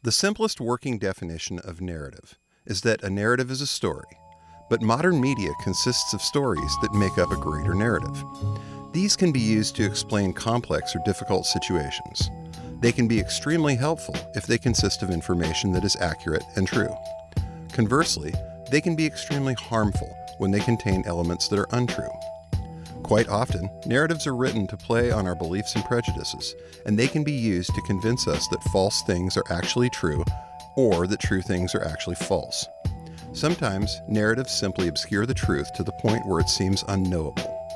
The simplest working definition of narrative is that a narrative is a story, but modern media consists of stories that make up a greater narrative. These can be used to explain complex or difficult situations. They can be extremely helpful if they consist of information that is accurate and true. Conversely, they can be extremely harmful when they contain elements that are untrue. Quite often, narratives are written to play on our beliefs and prejudices, and they can be used to convince us that false things are actually true or that true things are actually false. Sometimes, narratives simply obscure the truth to the point where it seems unknowable.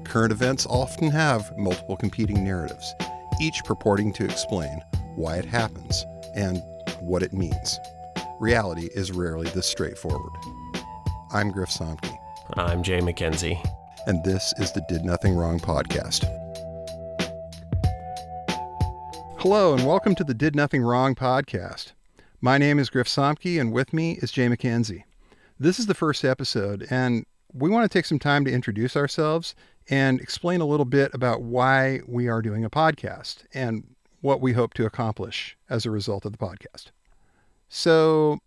Current events often have multiple competing narratives, each purporting to explain why it happens and what it means. Reality is rarely this straightforward. I'm Griff Somke. I'm Jay McKenzie. And this is the Did Nothing Wrong podcast. Hello, and welcome to the Did Nothing Wrong podcast. My name is Griff Somke, and with me is Jay McKenzie. This is the first episode, and we want to take some time to introduce ourselves and explain a little bit about why we are doing a podcast and what we hope to accomplish as a result of the podcast. So,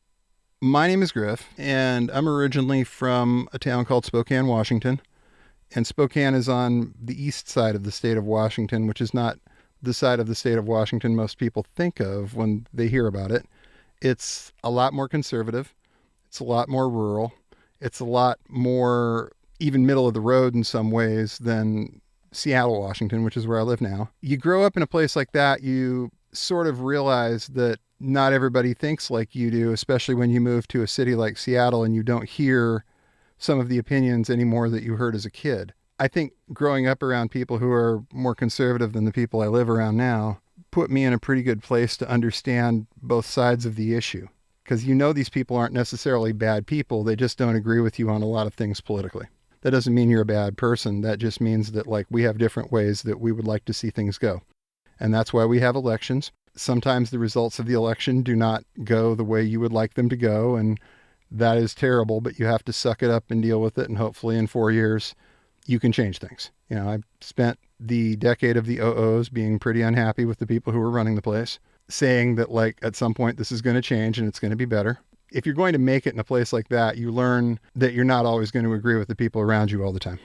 my name is Griff, and I'm originally from a town called Spokane, Washington. And Spokane is on the east side of the state of Washington, which is not the side of the state of Washington most people think of when they hear about it. It's a lot more conservative. It's a lot more rural. It's a lot more even middle of the road in some ways than Seattle, Washington, which is where I live now. You grow up in a place like that, you sort of realize that not everybody thinks like you do, especially when you move to a city like Seattle and you don't hear some of the opinions anymore that you heard as a kid. I think growing up around people who are more conservative than the people I live around now put me in a pretty good place to understand both sides of the issue. Because you know these people aren't necessarily bad people, they just don't agree with you on a lot of things politically. That doesn't mean you're a bad person, that just means that we have different ways that we would like to see things go. And that's why we have elections. Sometimes the results of the election do not go the way you would like them to go, and that is terrible, but you have to suck it up and deal with it, and hopefully in 4 years, you can change things. You know, I've spent the decade of the OOs being pretty unhappy with the people who were running the place, saying that, at some point, this is going to change and it's going to be better. If you're going to make it in a place like that, you learn that you're not always going to agree with the people around you all the time.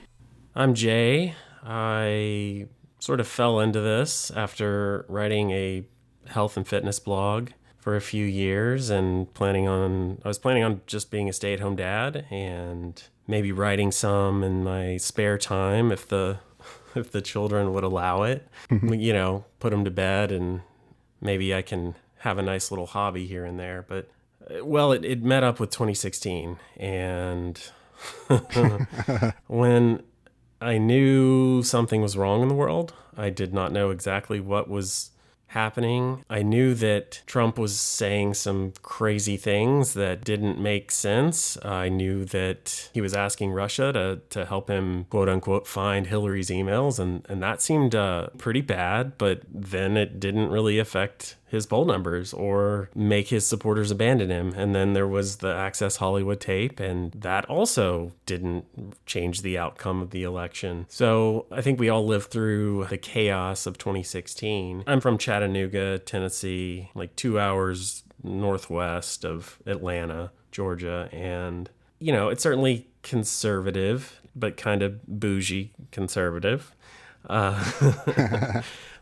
I'm Jay. I sort of fell into this after writing a health and fitness blog for a few years and I was planning on just being a stay-at-home dad and maybe writing some in my spare time if the children would allow it. You know, put them to bed and maybe I can have a nice little hobby here and there. But well, it met up with 2016, and when I knew something was wrong in the world, I did not know exactly what was happening. I knew that Trump was saying some crazy things that didn't make sense. I knew that he was asking Russia to help him, quote unquote, find Hillary's emails, and that seemed pretty bad, but then it didn't really affect his poll numbers or make his supporters abandon him. And then there was the Access Hollywood tape, and that also didn't change the outcome of the election. So I think we all lived through the chaos of 2016. I'm from Chattanooga, Tennessee, 2 hours northwest of Atlanta, Georgia. And, you know, it's certainly conservative, but kind of bougie conservative.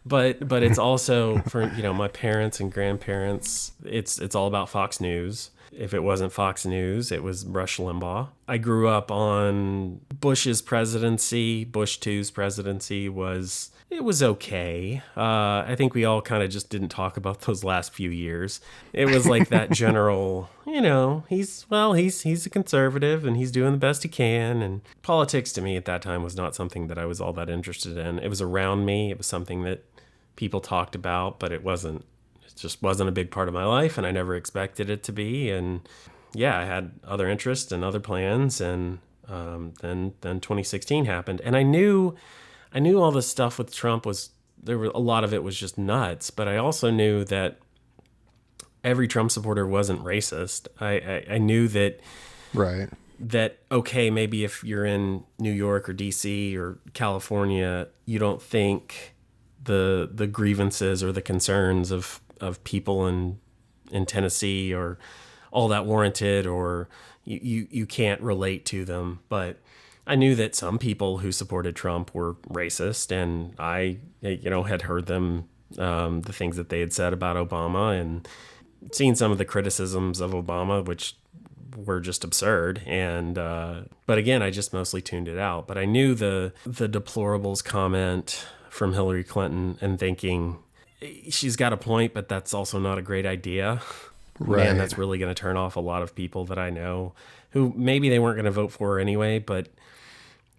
But it's also for, my parents and grandparents, it's all about Fox News. If it wasn't Fox News, it was Rush Limbaugh. I grew up on Bush's presidency. Bush 2's presidency was okay. I think we all kind of just didn't talk about those last few years. It was like that general, he's a conservative and he's doing the best he can. And politics to me at that time was not something that I was all that interested in. It was around me. It was something that people talked about, but it just wasn't a big part of my life, and I never expected it to be. And yeah, I had other interests and other plans, and then 2016 happened, and I knew all this stuff with Trump a lot of it was just nuts, but I also knew that every Trump supporter wasn't racist. I knew that right. That, okay, maybe if you're in New York or DC or California, you don't think the grievances or the concerns of people in in Tennessee are all that warranted, or you can't relate to them. But I knew that some people who supported Trump were racist, and I, had heard them, the things that they had said about Obama, and seen some of the criticisms of Obama, which were just absurd. And but again, I just mostly tuned it out. But I knew the deplorables comment from Hillary Clinton, and thinking, she's got a point, but that's also not a great idea. Right. Man, that's really going to turn off a lot of people that I know who maybe they weren't going to vote for her anyway, but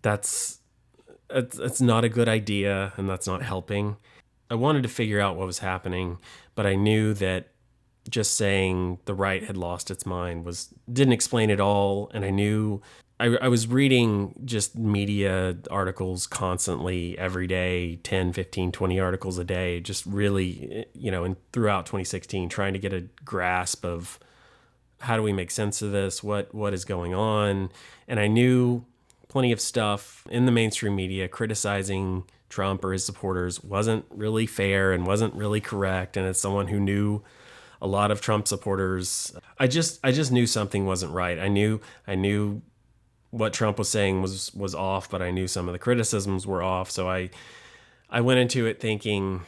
it's not a good idea, and that's not helping. I wanted to figure out what was happening, but I knew that just saying the right had lost its mind didn't explain it all. And I knew I was reading just media articles constantly every day, 10, 15, 20 articles a day, just really, and throughout 2016, trying to get a grasp of how do we make sense of this? What is going on? And I knew plenty of stuff in the mainstream media criticizing Trump or his supporters wasn't really fair and wasn't really correct. And as someone who knew a lot of Trump supporters, I just knew something wasn't right. I knew what Trump was saying was off, but I knew some of the criticisms were off. So I went into it thinking,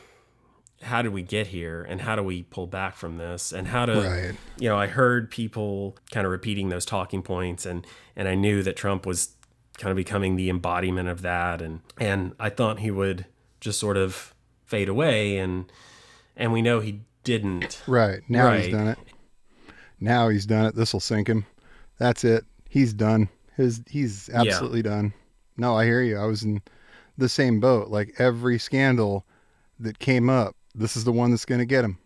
how did we get here, and how do we pull back from this, and how to, Right. I heard people kind of repeating those talking points, and I knew that Trump was kind of becoming the embodiment of that. And I thought he would just sort of fade away, and we know he didn't. Right. Now he's done it. Now he's done it. This will sink him. That's it. He's done. He's absolutely done. No, I hear you. I was in the same boat. Like, every scandal that came up, this is the one that's going to get him.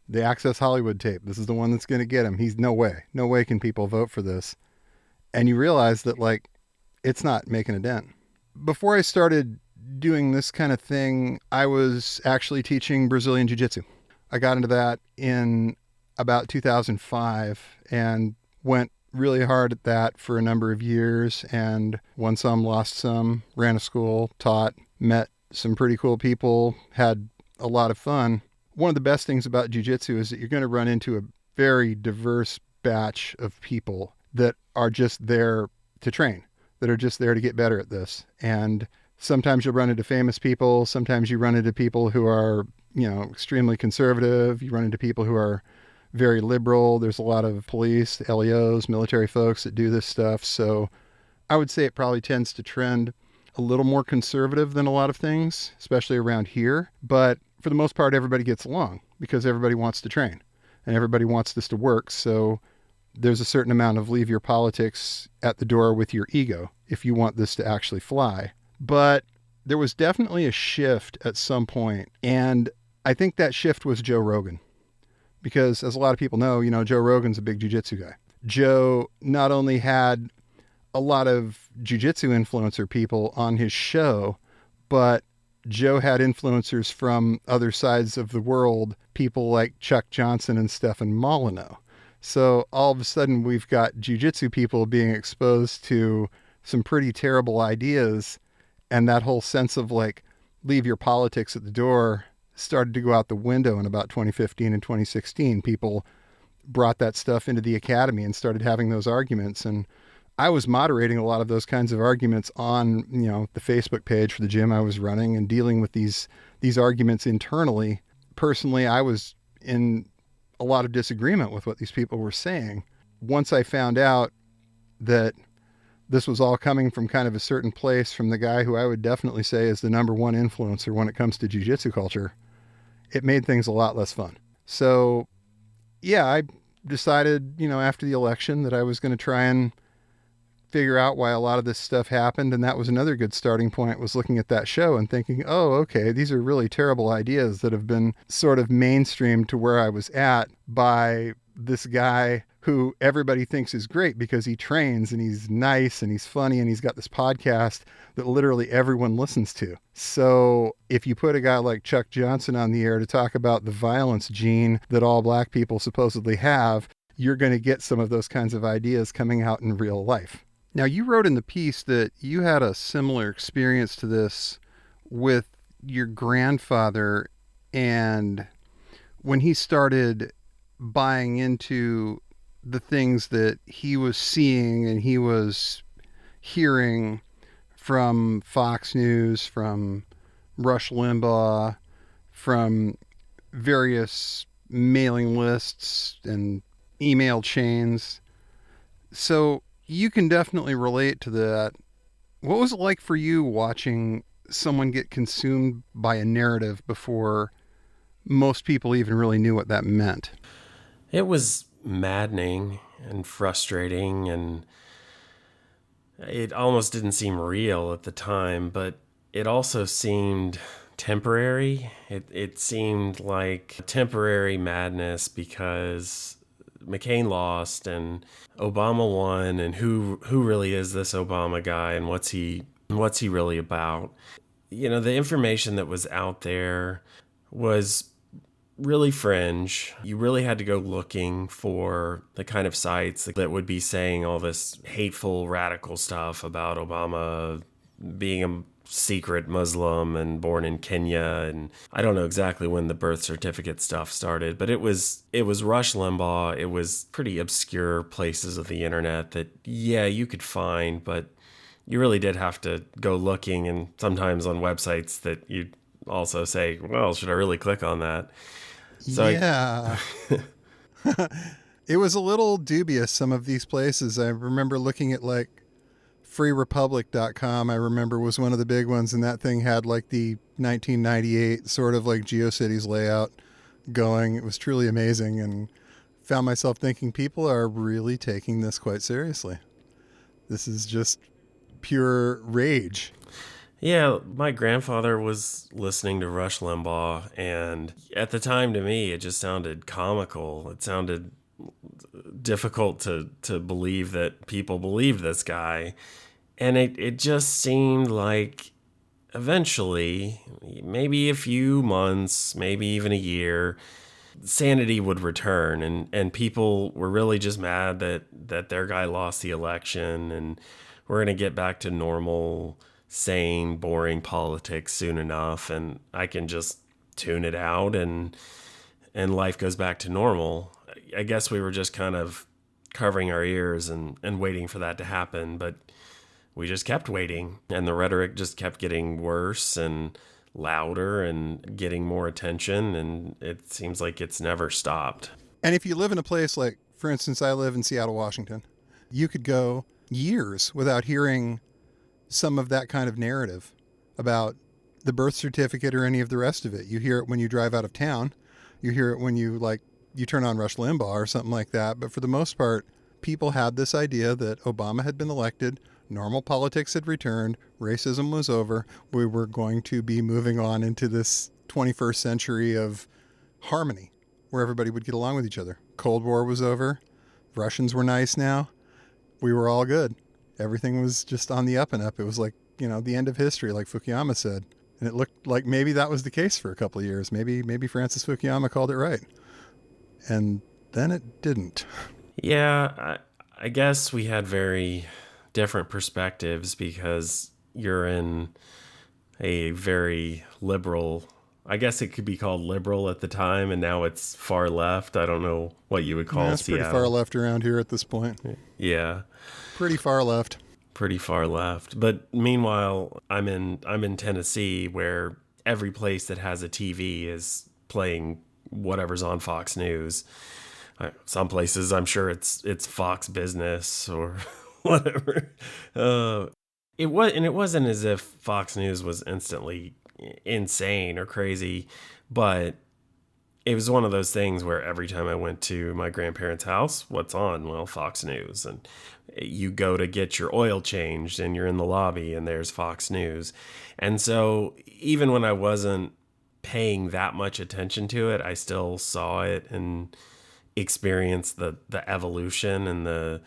The Access Hollywood tape, this is the one that's going to get him. No way can people vote for this. And you realize that, like, it's not making a dent. Before I started doing this kind of thing, I was actually teaching Brazilian Jiu-Jitsu. I got into that in about 2005 and went really hard at that for a number of years, and won some, lost some, ran a school, taught, met some pretty cool people, had a lot of fun. One of the best things about jiu-jitsu is that you're going to run into a very diverse batch of people that are just there to train, that are just there to get better at this. And sometimes you'll run into famous people, sometimes you run into people who are, extremely conservative, you run into people who are very liberal. There's a lot of police, LEOs, military folks that do this stuff. So I would say it probably tends to trend a little more conservative than a lot of things, especially around here. But for the most part, everybody gets along because everybody wants to train and everybody wants this to work. So there's a certain amount of leave your politics at the door with your ego if you want this to actually fly. But there was definitely a shift at some point, and I think that shift was Joe Rogan. Because as a lot of people know, Joe Rogan's a big jiu-jitsu guy. Joe not only had a lot of jiu-jitsu influencer people on his show, but Joe had influencers from other sides of the world, people like Chuck Johnson and Stefan Molyneux. So all of a sudden we've got jiu-jitsu people being exposed to some pretty terrible ideas, and that whole sense of, like, leave your politics at the door started to go out the window in about 2015 and 2016. People brought that stuff into the academy and started having those arguments. And I was moderating a lot of those kinds of arguments on, the Facebook page for the gym I was running, and dealing with these arguments internally. Personally, I was in a lot of disagreement with what these people were saying. Once I found out that this was all coming from kind of a certain place, from the guy who I would definitely say is the number one influencer when it comes to jiu-jitsu culture, it made things a lot less fun. So yeah, I decided, after the election that I was going to try and figure out why a lot of this stuff happened. And that was another good starting point, was looking at that show and thinking, oh, okay, these are really terrible ideas that have been sort of mainstreamed to where I was at by this guy who everybody thinks is great because he trains and he's nice and he's funny and he's got this podcast that literally everyone listens to. So if you put a guy like Chuck Johnson on the air to talk about the violence gene that all black people supposedly have, you're going to get some of those kinds of ideas coming out in real life. Now, you wrote in the piece that you had a similar experience to this with your grandfather, and when he started buying into the things that he was seeing and he was hearing from Fox News, from Rush Limbaugh, from various mailing lists and email chains. So you can definitely relate to that. What was it like for you watching someone get consumed by a narrative before most people even really knew what that meant? It was maddening and frustrating, and it almost didn't seem real at the time, but it also seemed temporary. It seemed like temporary madness because McCain lost and Obama won, and who really is this Obama guy, and what's he really about? You know, the information that was out there was really fringe. You really had to go looking for the kind of sites that would be saying all this hateful, radical stuff about Obama being a secret Muslim and born in Kenya. And I don't know exactly when the birth certificate stuff started, but it was Rush Limbaugh. It was pretty obscure places of the internet that, yeah, you could find, but you really did have to go looking, and sometimes on websites that you also say, well, should I really click on that? So yeah. It was a little dubious, some of these places. I remember looking at like freerepublic.com, I remember was one of the big ones, and that thing had like the 1998 sort of like GeoCities layout going. It was truly amazing, and found myself thinking people are really taking this quite seriously. This is just pure rage. yeah, my grandfather was listening to Rush Limbaugh, and at the time to me, it just sounded comical. It sounded difficult to believe that people believed this guy. And it just seemed like eventually, maybe a few months, maybe even a year, sanity would return, and people were really just mad that their guy lost the election, and we're going to get back to normal, sane, boring politics soon enough, and I can just tune it out, and life goes back to normal. I guess we were just kind of covering our ears and waiting for that to happen, but we just kept waiting, and the rhetoric just kept getting worse and louder and getting more attention, and it seems like it's never stopped. And if you live in a place like, for instance, I live in Seattle, Washington, you could go years without hearing some of that kind of narrative about the birth certificate or any of the rest of it. You hear it when you drive out of town. You hear it when you turn on Rush Limbaugh or something like that. But for the most part, people had this idea that Obama had been elected, normal politics had returned, racism was over. We were going to be moving on into this 21st century of harmony where everybody would get along with each other. Cold War was over. Russians were nice now. We were all good. Everything was just on the up and up. It was like, the end of history, like Fukuyama said. And it looked like maybe that was the case for a couple of years. Maybe Francis Fukuyama called it right. And then it didn't. Yeah, I guess we had very different perspectives because you're in a very liberal, I guess it could be called liberal at the time, and now it's far left. I don't know what you would call It's pretty far left around here at this point. Yeah. Pretty far left. Pretty far left. But meanwhile, I'm in Tennessee, where every place that has a TV is playing whatever's on Fox News. Some places, I'm sure it's Fox Business or whatever. It wasn't as if Fox News was instantly insane or crazy, but it was one of those things where every time I went to my grandparents' house, what's on? Well, Fox News. And you go to get your oil changed and you're in the lobby and there's Fox News. And so even when I wasn't paying that much attention to it, I still saw it and experienced the evolution and the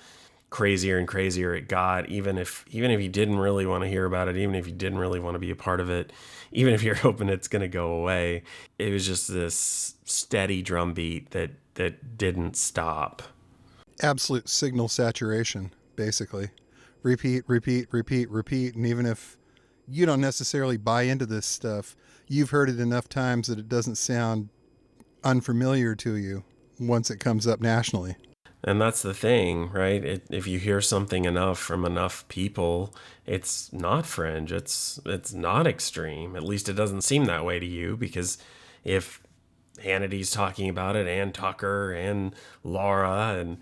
crazier and crazier it got, even if you didn't really want to hear about it, even if you didn't really want to be a part of it, even if you're hoping it's going to go away. It was just this steady drumbeat that didn't stop. Absolute signal saturation, basically. Repeat, repeat, repeat, repeat. And even if you don't necessarily buy into this stuff, you've heard it enough times that it doesn't sound unfamiliar to you. once it comes up nationally. And that's the thing, right? If you hear something enough from enough people, it's not fringe. It's not extreme. At least it doesn't seem that way to you, because if Hannity's talking about it, and Tucker and Laura and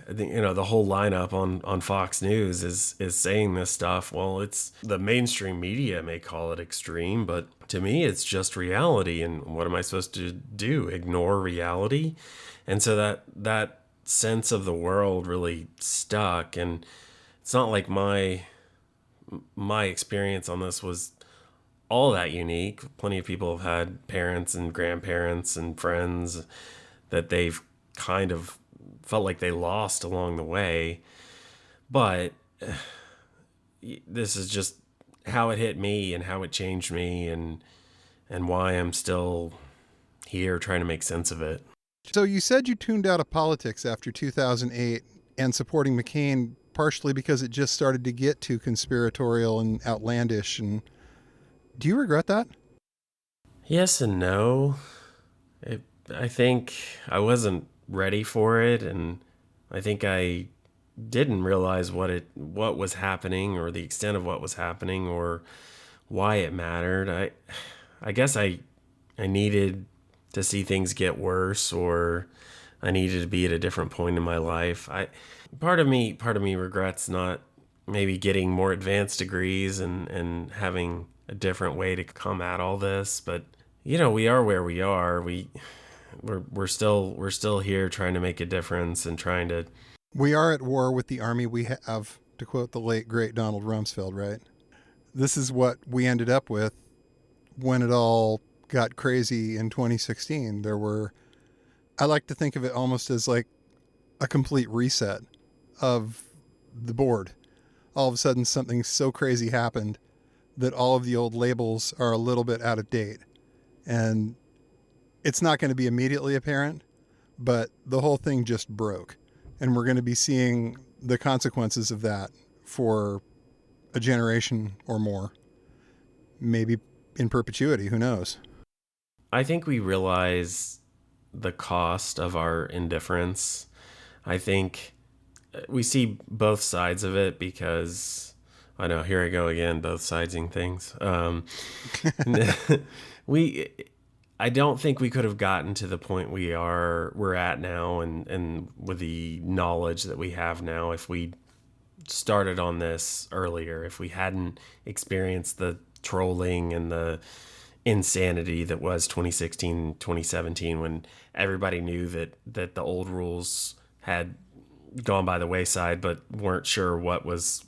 the whole lineup on Fox News is saying this stuff. Well, it's the mainstream media may call it extreme, but to me it's just reality. And what am I supposed to do? Ignore reality? And so that sense of the world really stuck. And it's not like my experience on this was all that unique. Plenty of people have had parents and grandparents and friends that they've kind of felt like they lost along the way. But this is just how it hit me and how it changed me, and why I'm still here trying to make sense of it. So you said you tuned out of politics after 2008 and supporting McCain partially because it just started to get too conspiratorial and outlandish. And do you regret that? Yes and no. I think I wasn't ready for it, and I think I didn't realize what was happening, or the extent of what was happening, or why it mattered. I guess I needed to see things get worse, or I needed to be at a different point in my life. Part of me regrets not maybe getting more advanced degrees and having a different way to come at all this. But we are where we are. We're still here trying to make a difference and trying to. We are at war with the army we have, to quote the late great Donald Rumsfeld, right? This is what we ended up with when it all got crazy in 2016. I like to think of it almost as like a complete reset of the board. All of a sudden something so crazy happened that all of the old labels are a little bit out of date. And it's not going to be immediately apparent, but the whole thing just broke. And we're going to be seeing the consequences of that for a generation or more. Maybe in perpetuity, who knows? I think we realize the cost of our indifference. I think we see both sides of it, because I know, here I go again, both sidesing things. I don't think we could have gotten to the point we're at now, and with the knowledge that we have now, if we started on this earlier, if we hadn't experienced the trolling and the insanity that was 2016, 2017, when everybody knew that the old rules had gone by the wayside, but weren't sure what was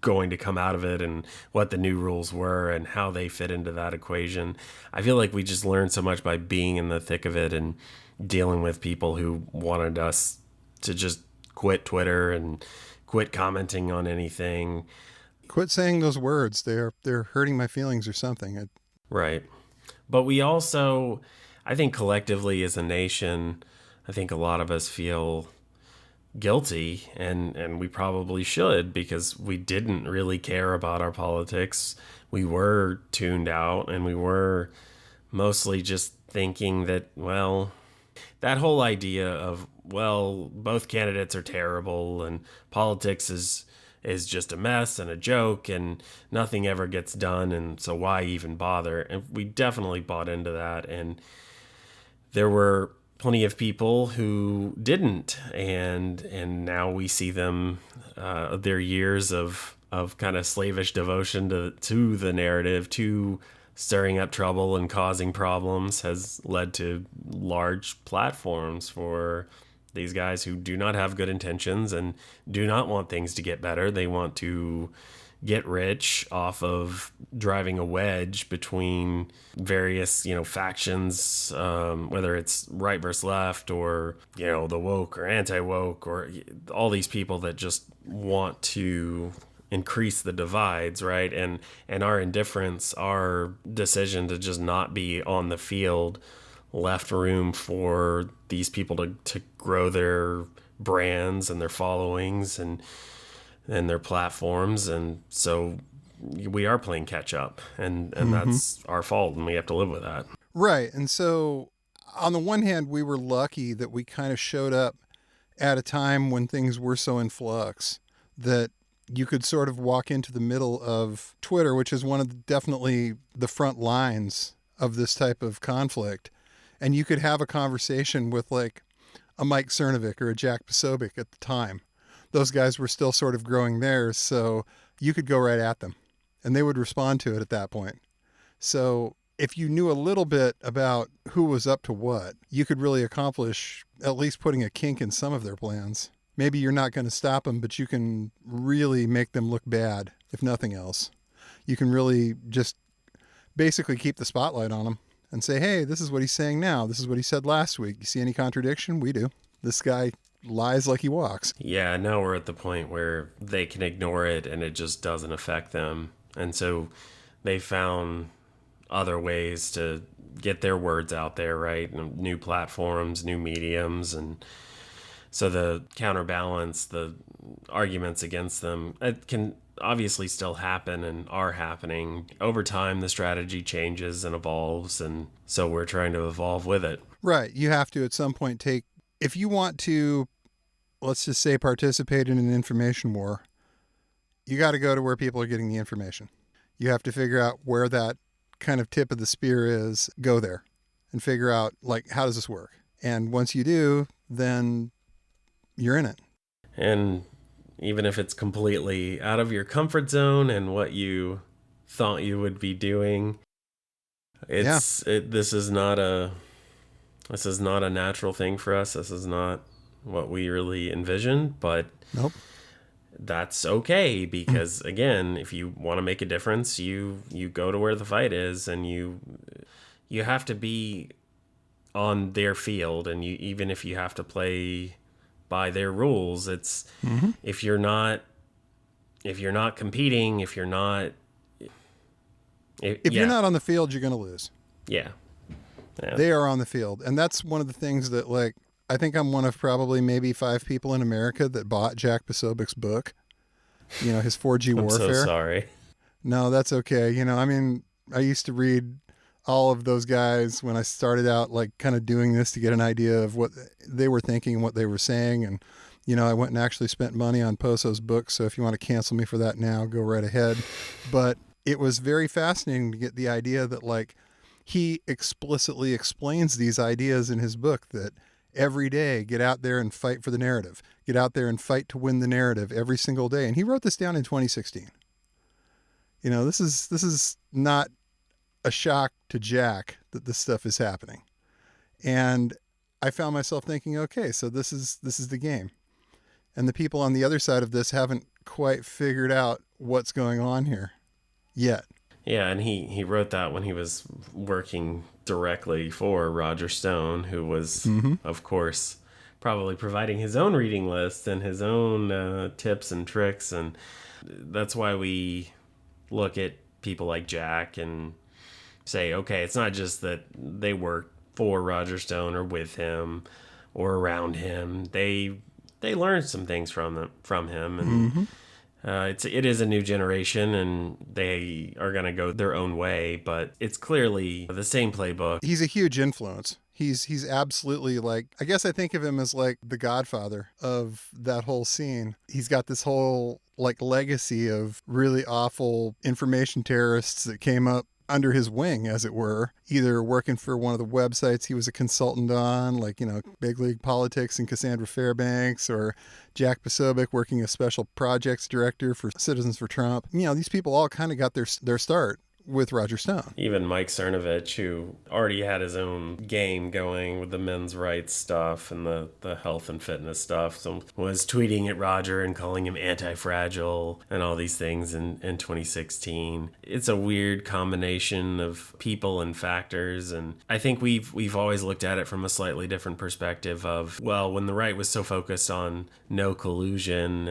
going to come out of it and what the new rules were and how they fit into that equation. I feel like we just learned so much by being in the thick of it and dealing with people who wanted us to just quit Twitter and quit commenting on anything. Quit saying those words. They're hurting my feelings or something. Right. But we also, I think collectively as a nation, I think a lot of us feel guilty, and we probably should, because we didn't really care about our politics. We were tuned out, and we were mostly just thinking that, well, that whole idea of, well, both candidates are terrible and politics is just a mess and a joke and nothing ever gets done, and so why even bother? And we definitely bought into that, and there were plenty of people who didn't, and now we see them, their years of kind of slavish devotion to the narrative, to stirring up trouble and causing problems, has led to large platforms for these guys who do not have good intentions and do not want things to get better. They want to get rich off of driving a wedge between various, factions, whether it's right versus left, or, the woke or anti-woke, or all these people that just want to increase the divides, right? And our indifference, our decision to just not be on the field, left room for these people to grow their brands and their followings and their platforms. And so we are playing catch up, and that's our fault, and we have to live with that. Right. And so on the one hand, we were lucky that we kind of showed up at a time when things were so in flux that you could sort of walk into the middle of Twitter, which is one of definitely the front lines of this type of conflict. And you could have a conversation with like a Mike Cernovic or a Jack Posobiec at the time. Those guys were still sort of growing theirs, so you could go right at them and they would respond to it at that point. So if you knew a little bit about who was up to what, you could really accomplish at least putting a kink in some of their plans. Maybe you're not going to stop them, but you can really make them look bad, if nothing else. You can really just basically keep the spotlight on them and say, hey, this is what he's saying now. This is what he said last week. You see any contradiction? We do. This guy lies like he walks. Yeah, now we're at the point where they can ignore it and it just doesn't affect them. And so they found other ways to get their words out there, right? New platforms, new mediums. And so the counterbalance, the arguments against them, it can obviously still happen and are happening. Over time, the strategy changes and evolves. And so we're trying to evolve with it. Right. You have to at some point take, if you want to, let's just say, participate in an information war, you got to go to where people are getting the information. You have to figure out where that kind of tip of the spear is, go there and figure out, like, how does this work? And once you do, then you're in it. And even if it's completely out of your comfort zone and what you thought you would be doing, this is not a natural thing for us. This is not what we really envisioned, but nope. That's okay, because again, if you want to make a difference, you go to where the fight is, and you have to be on their field, and you, even if you have to play by their rules, it's if you're not competing, if you're not on the field, you're going to lose. Yeah. They are on the field, and that's one of the things that, like, I think I'm one of probably maybe 5 people in America that bought Jack Posobiec's book, his 4G Warfare. I'm so sorry. No, that's okay. I mean, I used to read all of those guys when I started out, like, kind of doing this to get an idea of what they were thinking and what they were saying. And, I went and actually spent money on Poso's book. So if you want to cancel me for that now, go right ahead. But it was very fascinating to get the idea that, like, he explicitly explains these ideas in his book that every day, get out there and fight for the narrative. Get out there and fight to win the narrative every single day. And he wrote this down in 2016. This is not a shock to Jack that this stuff is happening. And I found myself thinking, okay, so this is the game. And the people on the other side of this haven't quite figured out what's going on here yet. Yeah, and he wrote that when he was working directly for Roger Stone, who was, of course, probably providing his own reading list and his own tips and tricks. And that's why we look at people like Jack and say, okay, it's not just that they work for Roger Stone or with him or around him. They learned some things from him, and it is a new generation, and they are going to go their own way, but it's clearly the same playbook. He's a huge influence. He's absolutely, like, I guess I think of him as like the godfather of that whole scene. He's got this whole, like, legacy of really awful information terrorists that came up under his wing, as it were, either working for one of the websites he was a consultant on, like, Big League Politics and Cassandra Fairbanks, or Jack Posobiec working as special projects director for Citizens for Trump. These people all kind of got their start with Roger Stone. Even Mike Cernovich, who already had his own game going with the men's rights stuff and the health and fitness stuff, so was tweeting at Roger and calling him anti-fragile and all these things in 2016. It's a weird combination of people and factors, and I think we've always looked at it from a slightly different perspective of, well, when the right was so focused on no collusion,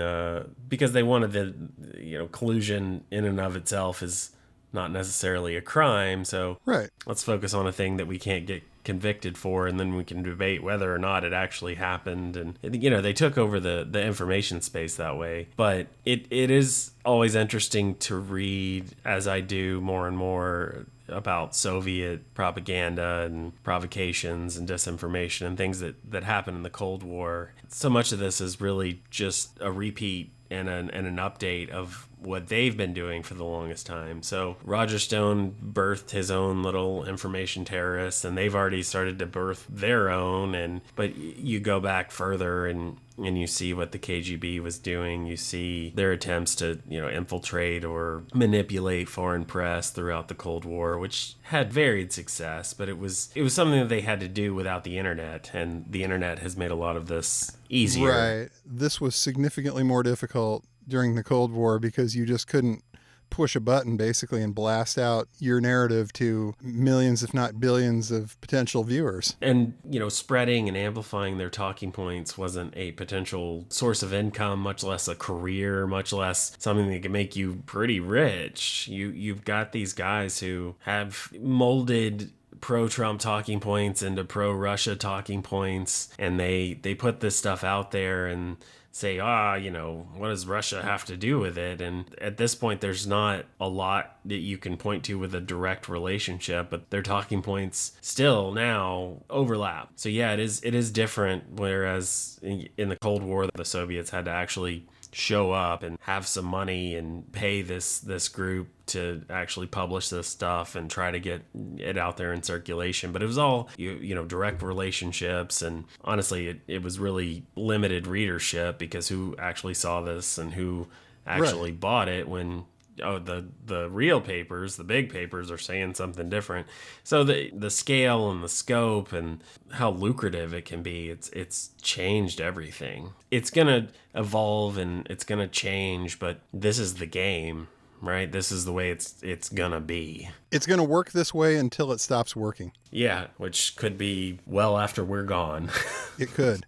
because they wanted the collusion in and of itself is not necessarily a crime, so right. Let's focus on a thing that we can't get convicted for, and then we can debate whether or not it actually happened. And they took over the information space that way. But it is always interesting to read, as I do more and more, about Soviet propaganda and provocations and disinformation and things that happened in the Cold War. So much of this is really just a repeat and an update of what they've been doing for the longest time. So Roger Stone birthed his own little information terrorists, and they've already started to birth their own. But you go back further and you see what the KGB was doing. You see their attempts to, infiltrate or manipulate foreign press throughout the Cold War, which had varied success, but it was something that they had to do without the internet, and the internet has made a lot of this easier. Right. This was significantly more difficult during the Cold War because you just couldn't push a button basically and blast out your narrative to millions, if not billions, of potential viewers. And, spreading and amplifying their talking points wasn't a potential source of income, much less a career, much less something that could make you pretty rich. You've got these guys who have molded pro-Trump talking points into pro-Russia talking points, and they put this stuff out there and say, what does Russia have to do with it? And at this point, there's not a lot that you can point to with a direct relationship, but their talking points still now overlap. So yeah, it is different. Whereas in the Cold War, the Soviets had to actually show up and have some money and pay this group to actually publish this stuff and try to get it out there in circulation. But it was all direct relationships, and honestly it was really limited readership, because who actually saw this and who actually bought it when the real papers, the big papers, are saying something different. So the scale and the scope and how lucrative it can be, it's changed everything. It's gonna evolve and it's gonna change, but this is the game, right? This is the way it's gonna be. It's gonna work this way until it stops working. Yeah, which could be well after we're gone. It could,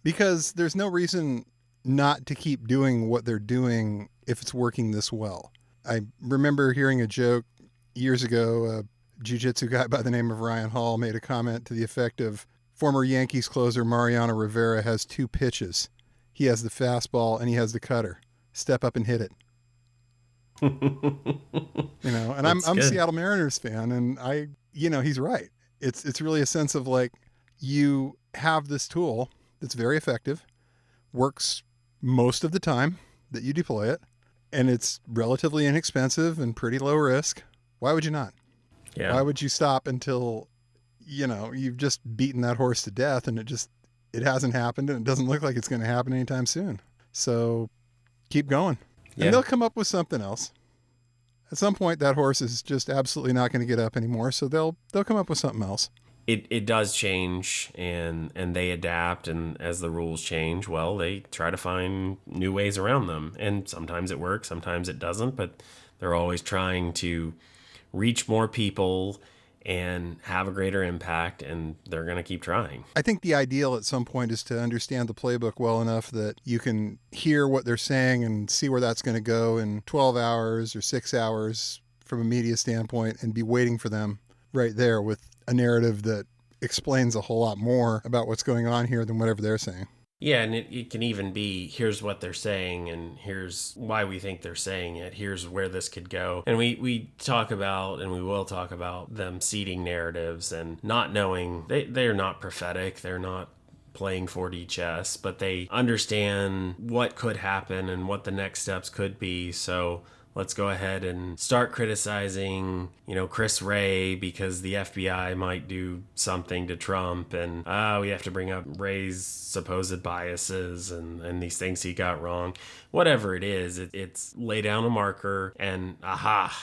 because there's no reason not to keep doing what they're doing if it's working this well. I remember hearing a joke years ago. A jiu-jitsu guy by the name of Ryan Hall made a comment to the effect of, former Yankees closer Mariano Rivera has two pitches. He has the fastball and he has the cutter. Step up and hit it. And I'm a Seattle Mariners fan, and he's right. It's really a sense of like, you have this tool that's very effective, works most of the time that you deploy it, and it's relatively inexpensive and pretty low risk. Why would you not? Yeah. Why would you stop until, you've just beaten that horse to death and it hasn't happened, and it doesn't look like it's going to happen anytime soon. So keep going. Yeah. And they'll come up with something else. At some point, that horse is just absolutely not going to get up anymore, so they'll come up with something else. It does change, and they adapt, and as the rules change, well, they try to find new ways around them. And sometimes it works, sometimes it doesn't, but they're always trying to reach more people and have a greater impact, and they're going to keep trying. I think the ideal at some point is to understand the playbook well enough that you can hear what they're saying and see where that's going to go in 12 hours or 6 hours from a media standpoint, and be waiting for them right there with a narrative that explains a whole lot more about what's going on here than whatever they're saying. Yeah, and it can even be, here's what they're saying, and here's why we think they're saying it. Here's where this could go. And we talk about, and we will talk about, them seeding narratives and not knowing. They're not prophetic. They're not playing 4D chess, but they understand what could happen and what the next steps could be. So let's go ahead and start criticizing, Chris Wray, because the FBI might do something to Trump, and we have to bring up Wray's supposed biases and these things he got wrong. Whatever it is, it's lay down a marker and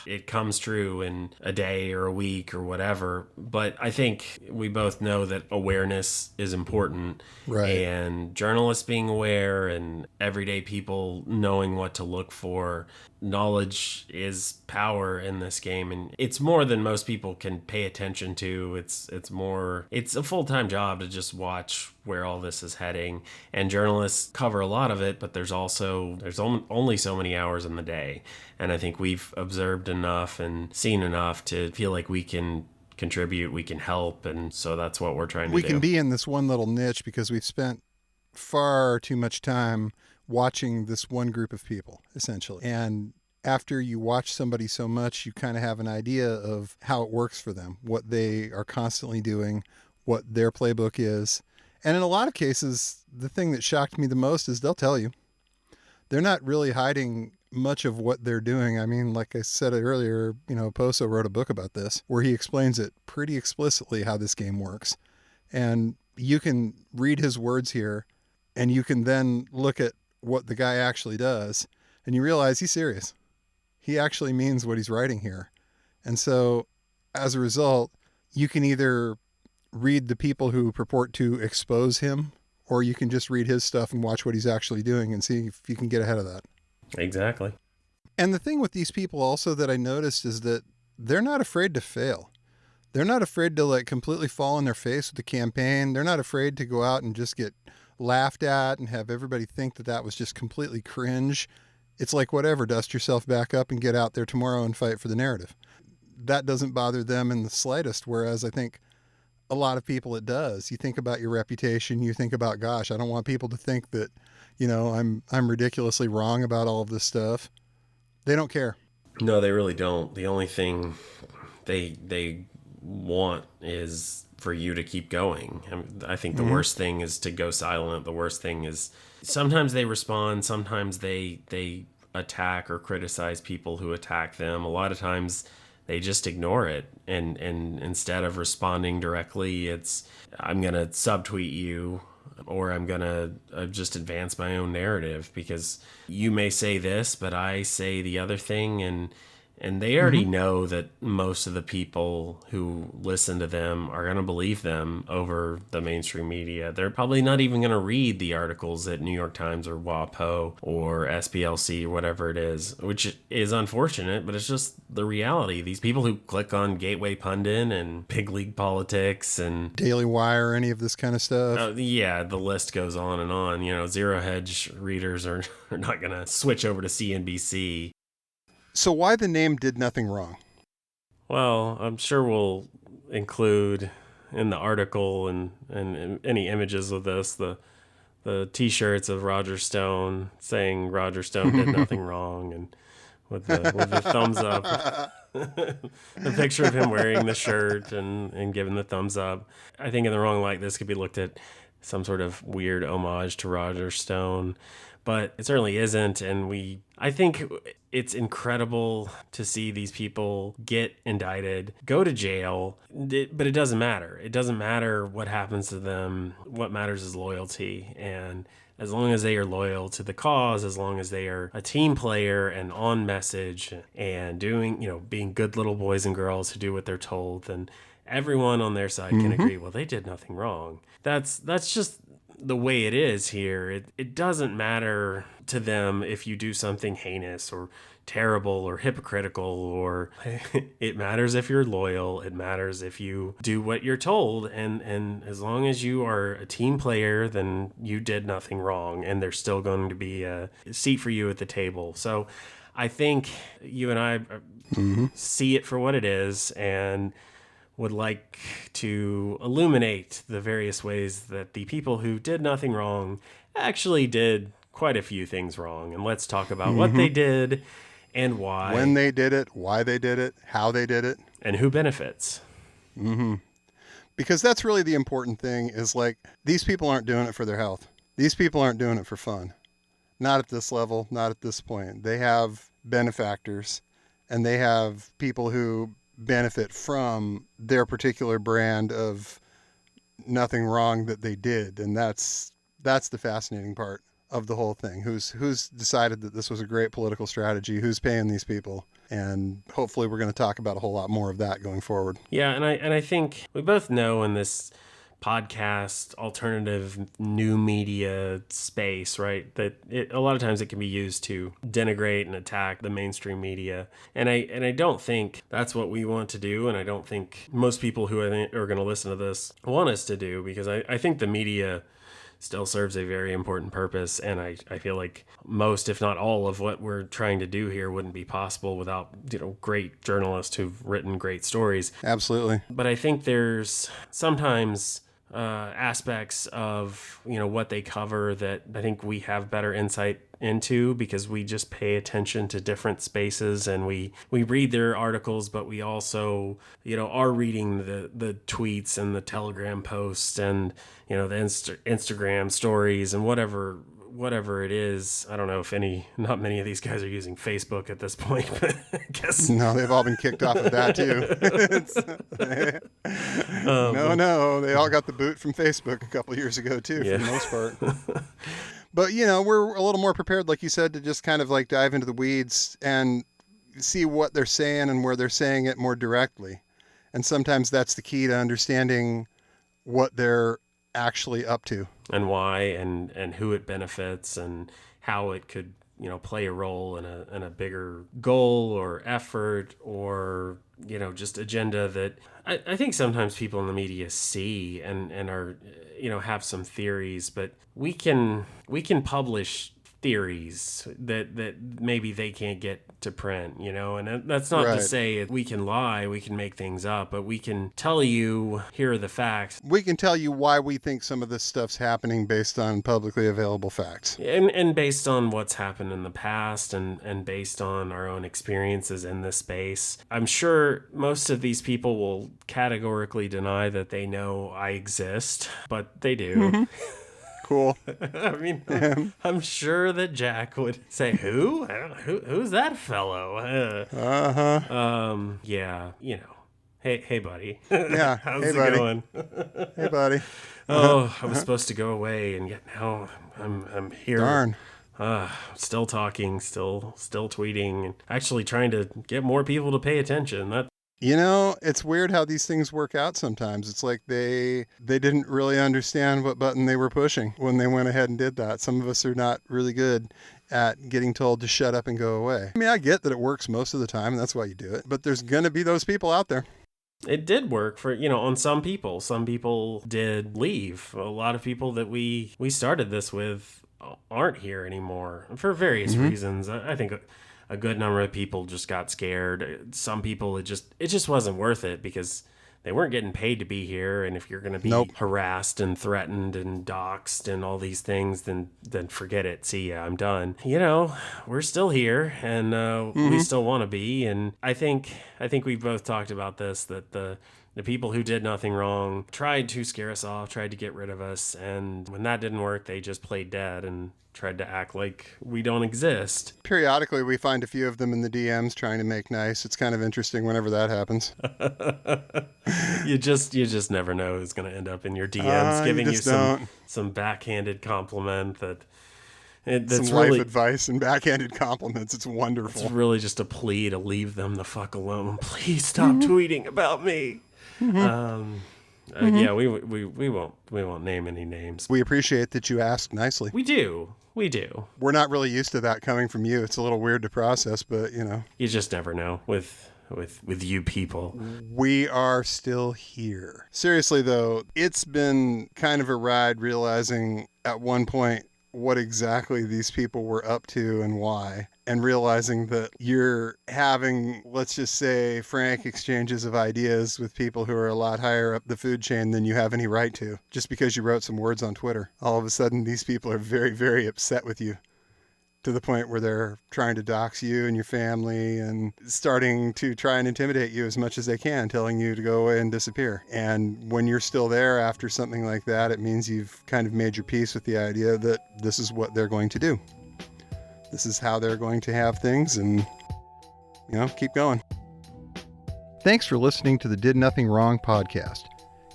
it comes true in a day or a week or whatever. But I think we both know that awareness is important. Right. And journalists being aware and everyday people knowing what to look for. Knowledge is power in this game, and it's more than most people can pay attention to. It's a full-time job to just watch where all this is heading, and journalists cover a lot of it, but there's only so many hours in the day, and I think we've observed enough and seen enough to feel like we can contribute, we can help. And so that's what we're trying to We do. can be in this one little niche because we've spent far too much time watching this one group of people, essentially. And after you watch somebody so much, you kind of have an idea of how it works for them, what they are constantly doing, what their playbook is. And in a lot of cases, the thing that shocked me the most is they'll tell you. They're not really hiding much of what they're doing. I mean, like I said earlier, Poso wrote a book about this where he explains it pretty explicitly how this game works. And you can read his words here and you can then look at what the guy actually does and you realize he's serious. He actually means what he's writing here. And so as a result, you can either read the people who purport to expose him, or you can just read his stuff and watch what he's actually doing and see if you can get ahead of that. Exactly. And the thing with these people also that I noticed is that they're not afraid to fail. They're not afraid to completely fall on their face with the campaign. They're not afraid to go out and just get laughed at and have everybody think that that was just completely cringe. It's like, whatever, dust yourself back up and get out there tomorrow and fight for the narrative. That doesn't bother them in the slightest, whereas I think a lot of people it does. You think about your reputation, you think about, gosh, I don't want people to think that, I'm ridiculously wrong about all of this stuff. They don't care. No, they really don't. The only thing they want is for you to keep going. I think the worst thing is to go silent. The worst thing is sometimes they respond, sometimes they attack or criticize people who attack them. A lot of times they just ignore it, and instead of responding directly, it's, I'm gonna subtweet you, or I'm gonna just advance my own narrative because you may say this but I say the other thing, and they already know that most of the people who listen to them are going to believe them over the mainstream media. They're probably not even going to read the articles at New York Times or WAPO or SPLC or whatever it is, which is unfortunate, but it's just the reality. These people who click on Gateway Pundit and Big League Politics and Daily Wire, any of this kind of stuff. yeah, the list goes on and on. Zero Hedge readers are not going to switch over to CNBC. So why the name Did Nothing Wrong? Well, I'm sure we'll include in the article and any images of this the T-shirts of Roger Stone saying Roger Stone did nothing wrong, and with the thumbs up, the picture of him wearing the shirt and giving the thumbs up. I think in the wrong light, this could be looked at some sort of weird homage to Roger Stone, but it certainly isn't. And I think it's incredible to see these people get indicted, go to jail, but it doesn't matter. It doesn't matter what happens to them. What matters is loyalty. And as long as they are loyal to the cause, as long as they are a team player and on message and doing, being good little boys and girls who do what they're told, then everyone on their side can agree, well, they did nothing wrong. That's just the way it is here. It doesn't matter to them if you do something heinous or terrible or hypocritical, or it matters if you're loyal. It matters if you do what you're told. And as long as you are a team player, then you did nothing wrong, and there's still going to be a seat for you at the table. So I think you and I see it for what it is, and would like to illuminate the various ways that the people who did nothing wrong actually did quite a few things wrong. And let's talk about what they did and why. When they did it, why they did it, how they did it. And who benefits. Because that's really the important thing, is these people aren't doing it for their health. These people aren't doing it for fun. Not at this level, not at this point. They have benefactors, and they have people who benefit from their particular brand of nothing wrong that they did. And that's the fascinating part of the whole thing. Who's decided that this was a great political strategy? Who's paying these people? And hopefully we're going to talk about a whole lot more of that going forward. Yeah, and I think we both know in this podcast, alternative new media space, right, that a lot of times it can be used to denigrate and attack the mainstream media, and I don't think that's what we want to do, and I don't think most people who I think are going to listen to this want us to do, because I think the media still serves a very important purpose. And I feel like most, if not all, of what we're trying to do here wouldn't be possible without, great journalists who've written great stories. Absolutely. But I think there's sometimes aspects of what they cover that I think we have better insight into, because we just pay attention to different spaces, and we read their articles, but we also are reading the tweets and the Telegram posts and the Instagram stories and whatever it is. I don't know if not many of these guys are using Facebook at this point, but I guess. No, they've all been kicked off of that too. No, they all got the boot from Facebook a couple of years ago too, for the most part. But, we're a little more prepared, like you said, to just kind of like dive into the weeds and see what they're saying and where they're saying it more directly. And sometimes that's the key to understanding what they're actually up to. And why, and who it benefits, and how it could, play a role in a bigger goal or effort, or, just agenda that I think sometimes people in the media see and are, have some theories, but we can publish theories that maybe they can't get to print, and that's not to say we can lie, we can make things up, but we can tell you, here are the facts. We can tell you why we think some of this stuff's happening based on publicly available facts. And based on what's happened in the past, and based on our own experiences in this space. I'm sure most of these people will categorically deny that they know I exist, but they do. Mm-hmm. Cool. I mean, I'm sure that Jack would say, "Who? Who's that fellow?" Yeah, Hey, buddy. Yeah. How's hey, it buddy. going? Hey, buddy. Oh, I was supposed to go away, and yet now I'm here. Darn. Still talking, still tweeting, and actually trying to get more people to pay attention. It's weird how these things work out sometimes. It's like they didn't really understand what button they were pushing when they went ahead and did that. Some of us are not really good at getting told to shut up and go away. I mean, I get that it works most of the time, and that's why you do it. But there's going to be those people out there. It did work for, on some people. Some people did leave. A lot of people that we started this with aren't here anymore for various reasons. I think a good number of people just got scared. Some people, it just wasn't worth it, because they weren't getting paid to be here. And if you're going to be harassed and threatened and doxxed and all these things, then forget it. See ya, I'm done. We're still here, and we still want to be. And I think we've both talked about this, that the people who did nothing wrong tried to scare us off, tried to get rid of us. And when that didn't work, they just played dead and tried to act like we don't exist. Periodically, we find a few of them in the DMs trying to make nice. It's kind of interesting whenever that happens. You just never know who's going to end up in your DMs giving you some backhanded compliment that's some life advice and backhanded compliments. It's wonderful. It's really just a plea to leave them the fuck alone. Please stop tweeting about me. Yeah, we won't name any names. We appreciate that you asked nicely. We do. We're not really used to that coming from you. It's a little weird to process, but you just never know with you people. We are still here. Seriously though, it's been kind of a ride realizing at one point what exactly these people were up to and why, and realizing that you're having, let's just say, frank exchanges of ideas with people who are a lot higher up the food chain than you have any right to, just because you wrote some words on Twitter. All of a sudden, these people are very, very upset with you, to the point where they're trying to dox you and your family and starting to try and intimidate you as much as they can, telling you to go away and disappear. And when you're still there after something like that, it means you've kind of made your peace with the idea that this is what they're going to do. This is how they're going to have things, and, keep going. Thanks for listening to the Did Nothing Wrong podcast.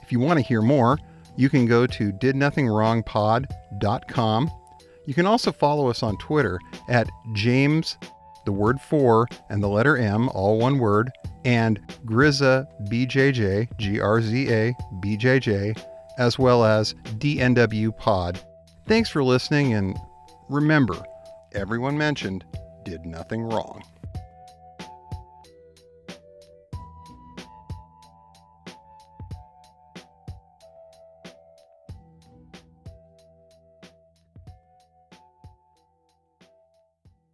If you want to hear more, you can go to didnothingwrongpod.com. You can also follow us on Twitter at James, the word 4, and the letter M, all one word, and Grizza BJJ, Grza BJJ, as well as DNW Pod. Thanks for listening, and remember, everyone mentioned did nothing wrong.